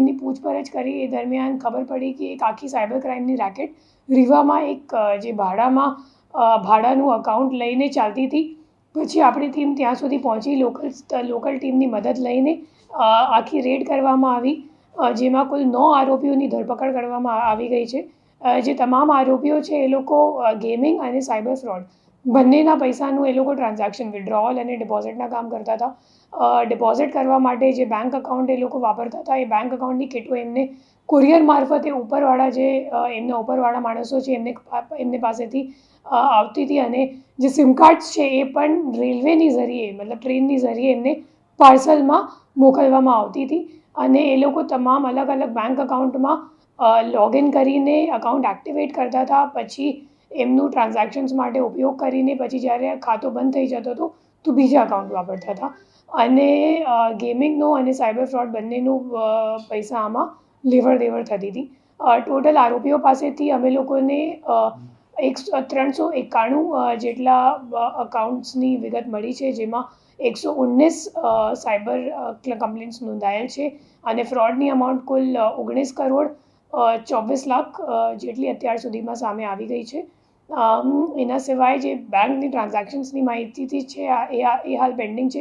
એમની પૂછપરછ કરી એ દરમિયાન ખબર પડી કે એક આખી સાયબર ક્રાઇમની રેકેટ રીવામાં એક જે ભાડાનું અકાઉન્ટ લઈને ચાલતી હતી. પછી આપણી ટીમ ત્યાં સુધી પહોંચી, લોકલ ટીમની મદદ લઈને આખી રેડ કરવામાં આવી, જેમાં કુલ 9 આરોપીઓની ધરપકડ કરવામાં આવી ગઈ છે. જે તમામ આરોપીઓ છે એ લોકો ગેમિંગ અને સાયબર ફ્રોડ બંનેના પૈસાનું એ લોકો ટ્રાન્ઝેક્શન, વિડ્રોવલ અને ડિપોઝિટના કામ કરતા હતા. ડિપોઝિટ કરવા માટે જે બેંક અકાઉન્ટ એ લોકો વાપરતા હતા, એ બેંક અકાઉન્ટની કીટો એમને કુરિયર મારફતે એમના ઉપરવાળા માણસો છે એમને પાસેથી આવતી હતી, અને જે સિમ કાર્ડ્સ છે એ પણ રેલવેની ઝરીએ, મતલબ ટ્રેનની ઝરીએ એમને પાર્સલમાં મોકલવામાં આવતી હતી. અને એ લોકો તમામ અલગ અલગ બેંક અકાઉન્ટમાં લોગિન કરીને અકાઉન્ટ એક્ટિવેટ કરતા હતા. પછી એમનું ટ્રાન્ઝેક્શન્સ માટે ઉપયોગ કરીને પછી જ્યારે ખાતું બંધ થઈ જતો હતો તો બીજા અકાઉન્ટ વાપરતા હતા. અને ગેમિંગનો અને સાયબર ફ્રોડ બંનેનું પૈસા આમાં લેવડ દેવડ થતી હતી. ટોટલ આરોપીઓ પાસેથી અમે લોકોને 391 જેટલા અકાઉન્ટ્સની વિગત મળી છે, જેમાં 119 સાયબર કમ્પ્લેન્ટ્સ નોંધાયેલ છે, અને ફ્રોડની અમાઉન્ટ કુલ 19 કરોડ 24 લાખ જેટલી અત્યાર સુધીમાં સામે આવી ગઈ છે. એના સિવાય જે બેંકની ટ્રાન્ઝેક્શન્સની માહિતીથી છે એ હાલ પેન્ડિંગ છે.